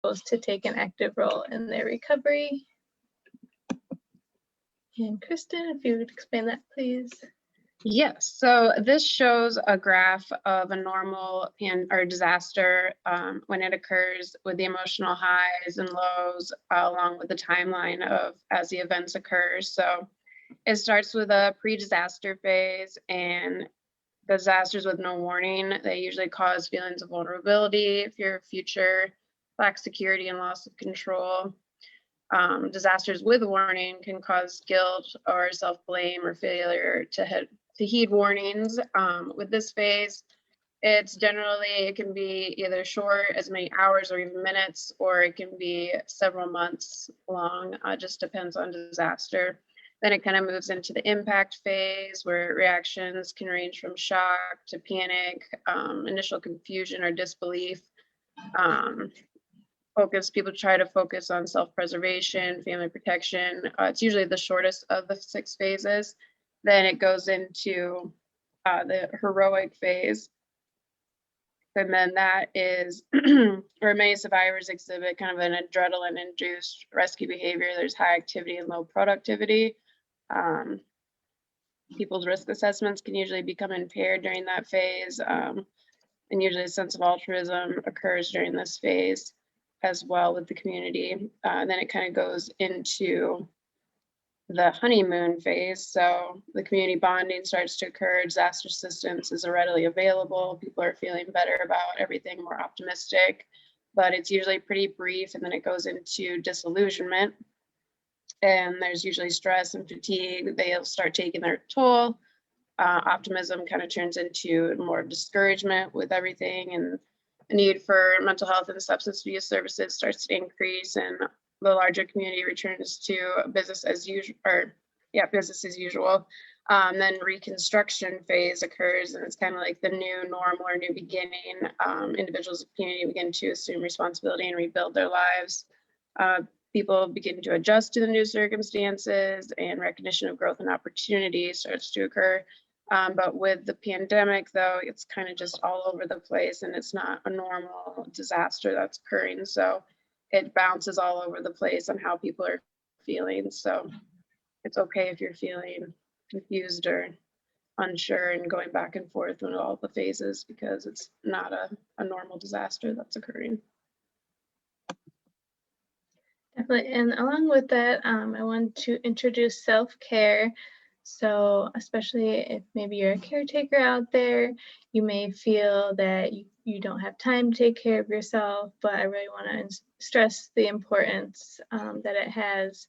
examples to take an active role in their recovery. And Kristen, if you would explain that, please. Yes, so this shows a graph of a normal or disaster when it occurs, with the emotional highs and lows along with the timeline of as the events occur. So it starts with a pre-disaster phase, and disasters with no warning, they usually cause feelings of vulnerability, fear of future, lack of security, and loss of control. Disasters with warning can cause guilt or self-blame or failure to heed warnings. With this phase, it can be either short, as many hours or even minutes, or it can be several months long, just depends on disaster. Then it kind of moves into the impact phase, where reactions can range from shock to panic, initial confusion or disbelief. People try to focus on self-preservation, family protection. It's usually the shortest of the 6 phases. Then it goes into the heroic phase. And then that is where many survivors exhibit kind of an adrenaline-induced rescue behavior. There's high activity and low productivity. People's risk assessments can usually become impaired during that phase. And usually a sense of altruism occurs during this phase as well with the community. And then it kind of goes into the honeymoon phase. So the community bonding starts to occur, disaster assistance is readily available, people are feeling better about everything, more optimistic, but it's usually pretty brief. And then it goes into disillusionment, and there's usually stress and fatigue. They'll start taking their toll. Optimism kind of turns into more discouragement with everything, and the need for mental health and substance abuse services starts to increase, and the larger community returns to business as usual, Then reconstruction phase occurs, and it's kind of like the new normal or new beginning. Individuals in the community begin to assume responsibility and rebuild their lives. People begin to adjust to the new circumstances, and recognition of growth and opportunity starts to occur. But with the pandemic, though, it's kind of just all over the place, and it's not a normal disaster that's occurring. So it bounces all over the place on how people are feeling. So it's okay if you're feeling confused or unsure and going back and forth in all the phases, because it's not a normal disaster that's occurring. Definitely. And along with that, I want to introduce self-care. So especially if maybe you're a caretaker out there, you may feel that you don't have time to take care of yourself, but I really want to stress the importance that it has.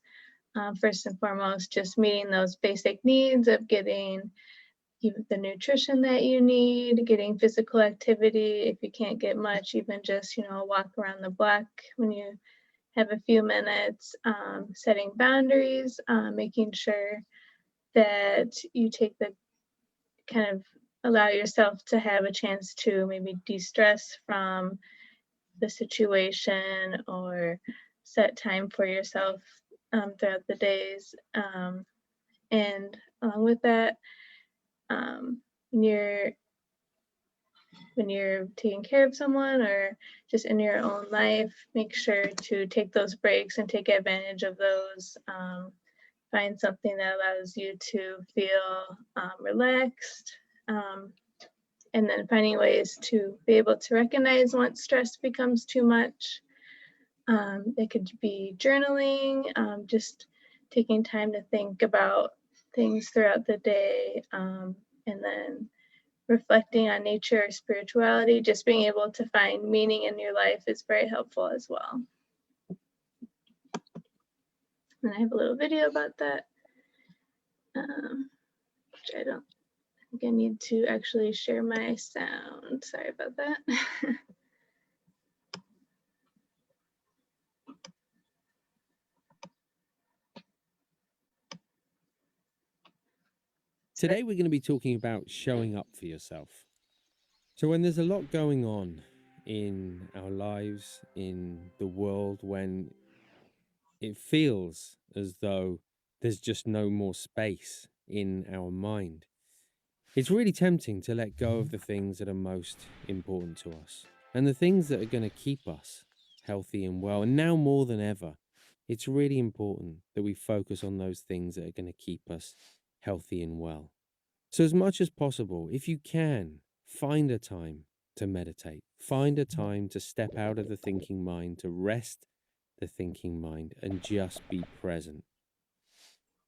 First and foremost, just meeting those basic needs of getting the nutrition that you need, getting physical activity. If you can't get much, even just, a walk around the block when you have a few minutes, setting boundaries, making sure that you take the kind of allow yourself to have a chance to maybe de-stress from the situation, or set time for yourself throughout the days. And along with that, when you're taking care of someone or just in your own life, make sure to take those breaks and take advantage of those. Find something that allows you to feel relaxed, and then finding ways to be able to recognize once stress becomes too much. It could be journaling, just taking time to think about things throughout the day, and then reflecting on nature or spirituality. Just being able to find meaning in your life is very helpful as well. And I have a little video about that, which I think I need to actually share my sound. Sorry about that. Today we're going to be talking about showing up for yourself. So when there's a lot going on in our lives, in the world, when it feels as though there's just no more space in our mind, it's really tempting to let go of the things that are most important to us and the things that are going to keep us healthy and well. And now more than ever, it's really important that we focus on those things that are going to keep us healthy and well. So as much as possible, if you can, find a time to meditate. Find a time to step out of the thinking mind, to rest the thinking mind, and just be present.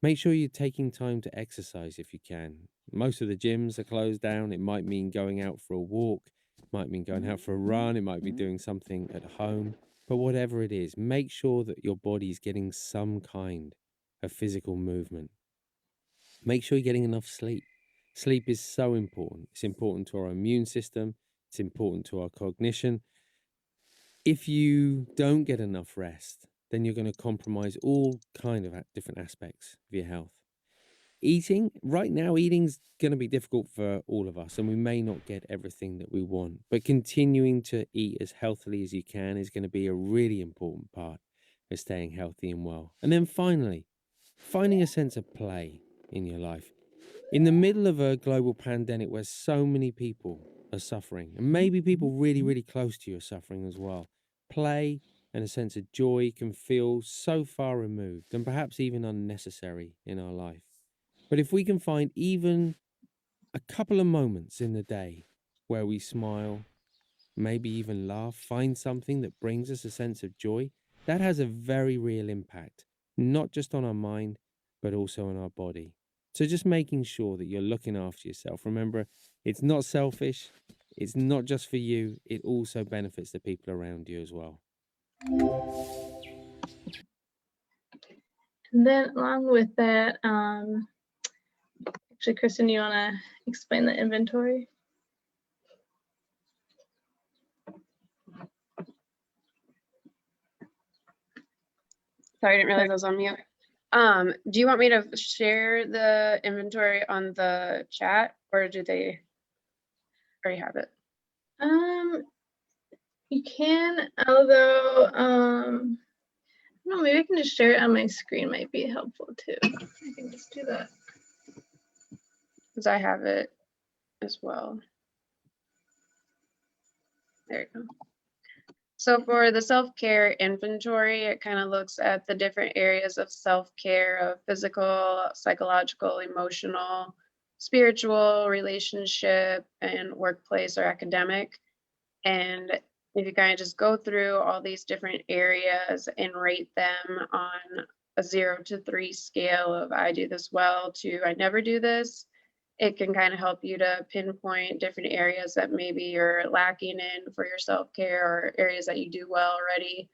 Make sure you're taking time to exercise if you can. Most of the gyms are closed down. It might mean going out for a walk. It might mean going out for a run. It might be doing something at home. But whatever it is, make sure that your body's getting some kind of physical movement. Make sure you're getting enough sleep. Sleep is so important. It's important to our immune system. It's important to our cognition. If you don't get enough rest, then you're going to compromise all kind of different aspects of your health. Eating, right now, eating's going to be difficult for all of us, and we may not get everything that we want. But continuing to eat as healthily as you can is going to be a really important part of staying healthy and well. And then finally, finding a sense of play in your life. In the middle of a global pandemic where so many people are suffering, and maybe people really, really close to you are suffering as well, play and a sense of joy can feel so far removed and perhaps even unnecessary in our life. But if we can find even a couple of moments in the day where we smile, maybe even laugh, find something that brings us a sense of joy, that has a very real impact, not just on our mind, but also on our body. So just making sure that you're looking after yourself. Remember, it's not selfish. It's not just for you. It also benefits the people around you as well. And then along with that, actually, Kristen, you want to explain the inventory? Sorry, I didn't realize I was on mute. Do you want me to share the inventory on the chat, or do they already have it? You can, although, I don't know, maybe I can just share it on my screen, might be helpful too. I can just do that. Because I have it as well. There you go. So for the self-care inventory, it kind of looks at the different areas of self-care of physical, psychological, emotional, spiritual, relationship, and workplace or academic. And if you kind of just go through all these different areas and rate them on a 0 to 3 scale of I do this well to I never do this, it can kind of help you to pinpoint different areas that maybe you're lacking in for your self-care, or areas that you do well already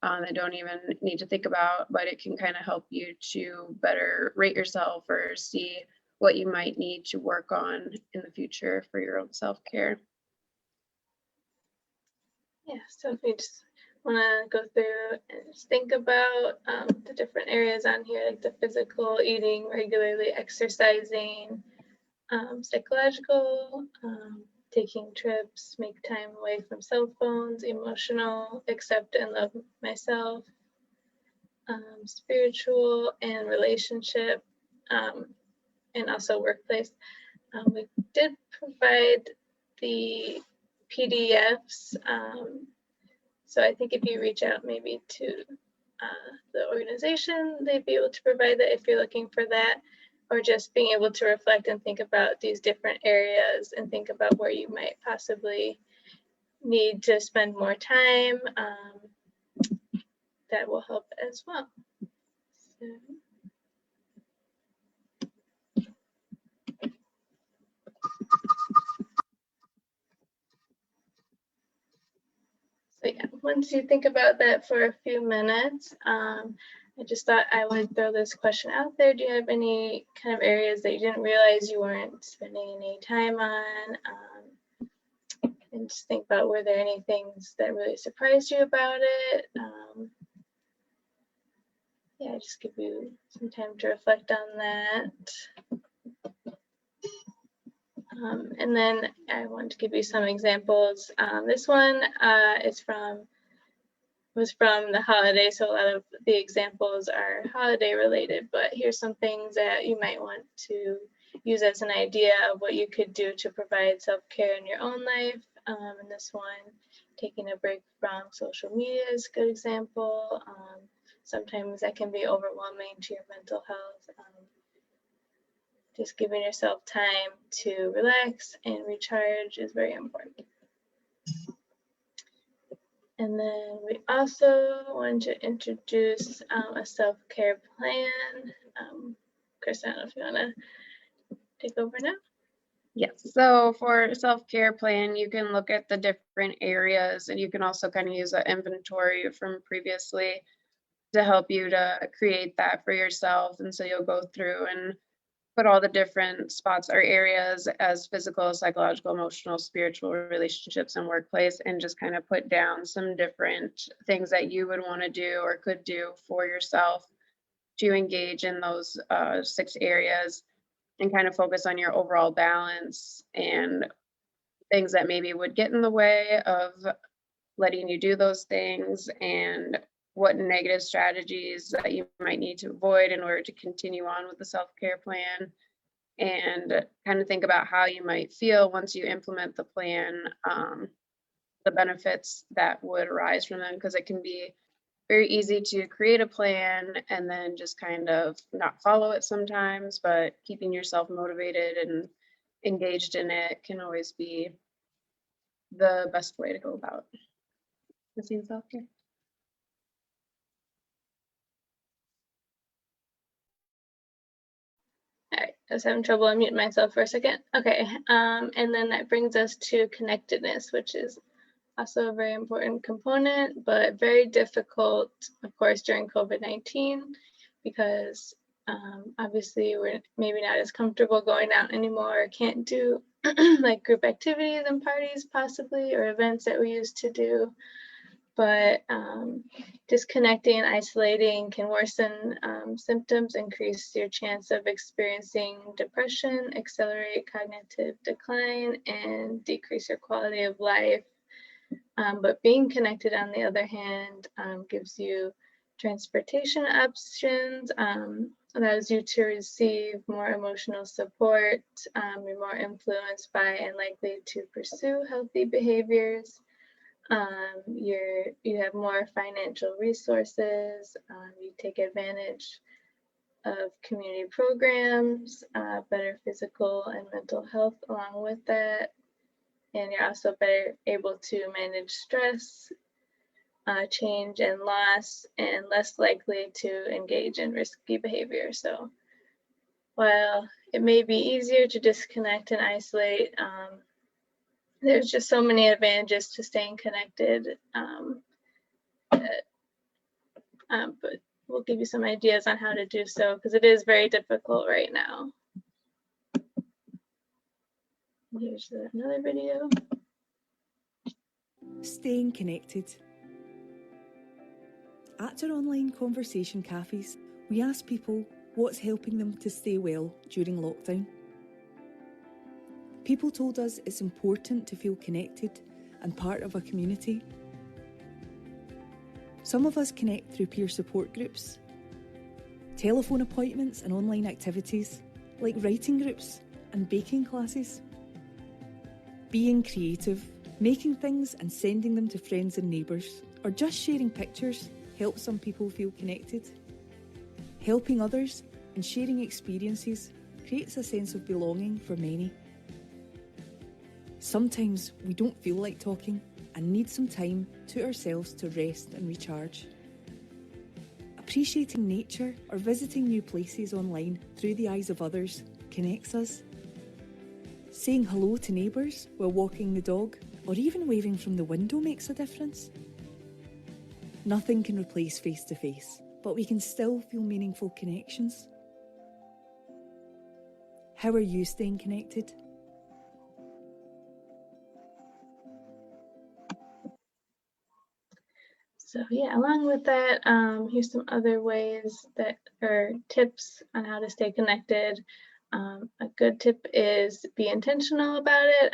that don't even need to think about, but it can kind of help you to better rate yourself or see what you might need to work on in the future for your own self-care. Yeah, so if you just want to go through and just think about the different areas on here, like the physical, eating regularly, exercising, psychological, taking trips, make time away from cell phones, emotional, accept and love myself, spiritual and relationship, and also workplace. We did provide the PDFs. So I think if you reach out maybe to the organization, they'd be able to provide that if you're looking for that, or just being able to reflect and think about these different areas and think about where you might possibly need to spend more time. That will help as well. So yeah, once you think about that for a few minutes, I just thought I would throw this question out there. Do you have any kind of areas that you didn't realize you weren't spending any time on? And just think about, were there any things that really surprised you about it? Yeah, just give you some time to reflect on that. And then I want to give you some examples. This one was from the holiday, so a lot of the examples are holiday related, but here's some things that you might want to use as an idea of what you could do to provide self-care in your own life. And this one taking a break from social media is a good example. Sometimes that can be overwhelming to your mental health. Just giving yourself time to relax and recharge is very important. And then we also want to introduce a self-care plan. Chris, I don't know if you want to take over now. Yes, so for self-care plan, you can look at the different areas, and you can also kind of use an inventory from previously to help you to create that for yourself. And so you'll go through and put all the different spots or areas as physical, psychological, emotional, spiritual, relationships, and workplace, and just kind of put down some different things that you would want to do or could do for yourself to engage in those 6 areas, and kind of focus on your overall balance and things that maybe would get in the way of letting you do those things, and what negative strategies that you might need to avoid in order to continue on with the self-care plan, and kind of think about how you might feel once you implement the plan, the benefits that would arise from them, because it can be very easy to create a plan and then just kind of not follow it sometimes, but keeping yourself motivated and engaged in it can always be the best way to go about missing self-care. All right, I was having trouble unmuting myself for a second. Okay, and then that brings us to connectedness, which is also a very important component, but very difficult, of course, during COVID-19, because obviously we're maybe not as comfortable going out anymore, or can't do like group activities and parties possibly, or events that we used to do. But disconnecting and isolating can worsen symptoms, increase your chance of experiencing depression, accelerate cognitive decline, and decrease your quality of life. But being connected, on the other hand, gives you transportation options, allows you to receive more emotional support, you're more influenced by and likely to pursue healthy behaviors. You have more financial resources, you take advantage of community programs, better physical and mental health along with that. And you're also better able to manage stress, change and loss, and less likely to engage in risky behavior. So while it may be easier to disconnect and isolate, there's just so many advantages to staying connected. But we'll give you some ideas on how to do so, because it is very difficult right now. Here's another video. Staying connected. At our online conversation cafes, we ask people what's helping them to stay well during lockdown. People told us it's important to feel connected and part of a community. Some of us connect through peer support groups, telephone appointments and online activities like writing groups and baking classes. Being creative, making things and sending them to friends and neighbours, or just sharing pictures helps some people feel connected. Helping others and sharing experiences creates a sense of belonging for many. Sometimes we don't feel like talking and need some time to ourselves to rest and recharge. Appreciating nature or visiting new places online through the eyes of others connects us. Saying hello to neighbours while walking the dog, or even waving from the window, makes a difference. Nothing can replace face-to-face, but we can still feel meaningful connections. How are you staying connected? So yeah, along with that, here's some other ways that, or tips on how to stay connected. A good tip is be intentional about it.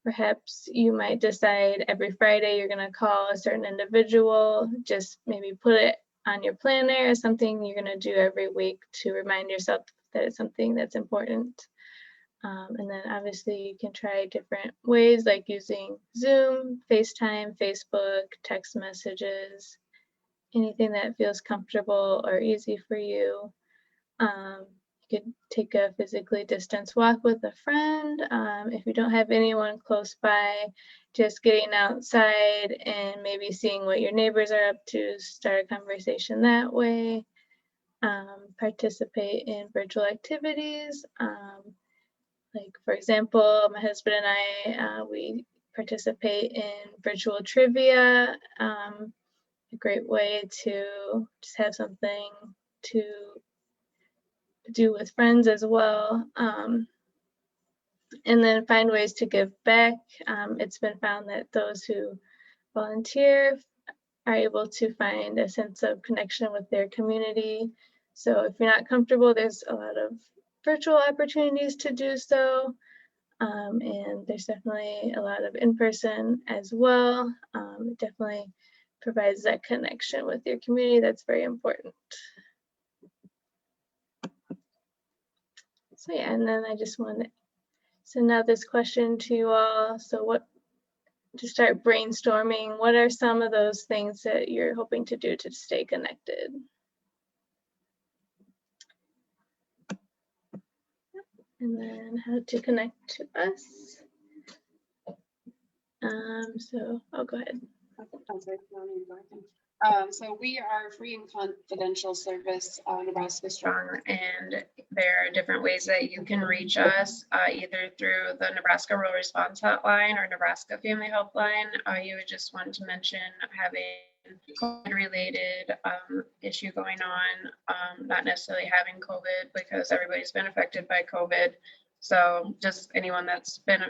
Perhaps you might decide every Friday you're going to call a certain individual. Just maybe put it on your planner as something you're going to do every week to remind yourself that it's something that's important. And then obviously you can try different ways like using Zoom, FaceTime, Facebook, text messages, anything that feels comfortable or easy for you. You could take a physically distanced walk with a friend. If you don't have anyone close by, just getting outside and maybe seeing what your neighbors are up to, start a conversation that way. Participate in virtual activities. Like for example, my husband and I, we participate in virtual trivia. A great way to just have something to do with friends as well. And then find ways to give back. It's been found that those who volunteer are able to find a sense of connection with their community. So if you're not comfortable, there's a lot of virtual opportunities to do so. And there's definitely a lot of in-person as well. It definitely provides that connection with your community. That's very important. So yeah, and then I just want to send out this question to you all. So to start brainstorming, what are some of those things that you're hoping to do to stay connected? And then how to connect to us. So I'll go ahead. So we are free and confidential service, Nebraska Strong, and there are different ways that you can reach us, either through the Nebraska Rural Response Hotline or Nebraska Family Helpline. You would just want to mention having COVID-related issue going on, not necessarily having COVID because everybody's been affected by COVID. So just anyone that's been,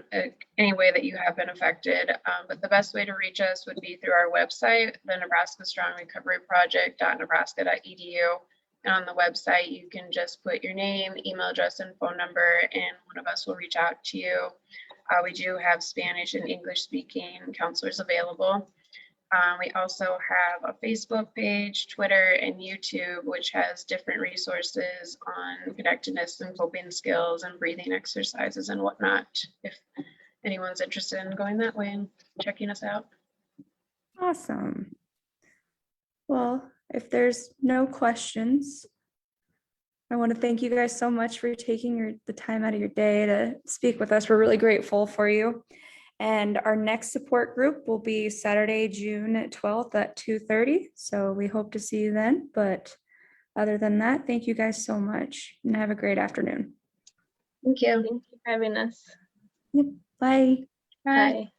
any way that you have been affected. But the best way to reach us would be through our website, the Nebraska Strong Recovery Project.nebraska.edu. And on the website, you can just put your name, email address, and phone number, and one of us will reach out to you. We do have Spanish and English speaking counselors available. We also have a Facebook page, Twitter, and YouTube, which has different resources on connectedness and coping skills and breathing exercises and whatnot, if anyone's interested in going that way and checking us out. Awesome. Well, if there's no questions, I want to thank you guys so much for taking the time out of your day to speak with us. We're really grateful for you. And our next support group will be Saturday, June 12th at 2:30. So we hope to see you then. But other than that, thank you guys so much and have a great afternoon. Thank you. Thank you for having us. Yep. Bye. Bye.